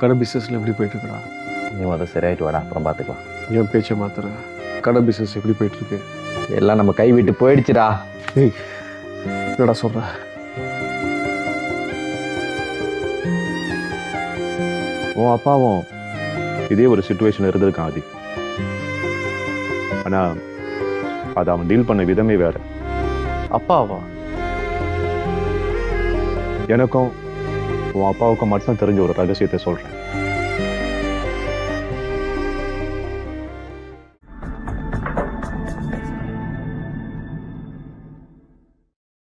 கடை பிஸ்னஸில் எப்படி போயிட்டுருக்குடா? நீ முதல் சரியாயிட்டு வாடா, அப்புறம் பார்த்துக்கலாம். என் பேச்சை மாத்திர கடை பிஸ்னஸ் எப்படி போயிட்டுருக்கு? எல்லாம் நம்ம கை விட்டு போயிடுச்சுடா. ஏய், என்னடா சொல்ற? உன் அப்பாவும் இதே ஒரு சுச்சுவேஷனில் இருந்திருக்கான் ஆதி. ஆனால் அதை அவன் டீல் பண்ண விதமே வேற. அப்பாவா? எனக்கும் உன் அப்பாவுக்கும் மட்டும் தெரிஞ்ச ஒரு ரகசியத்தை சொல்கிறேன்.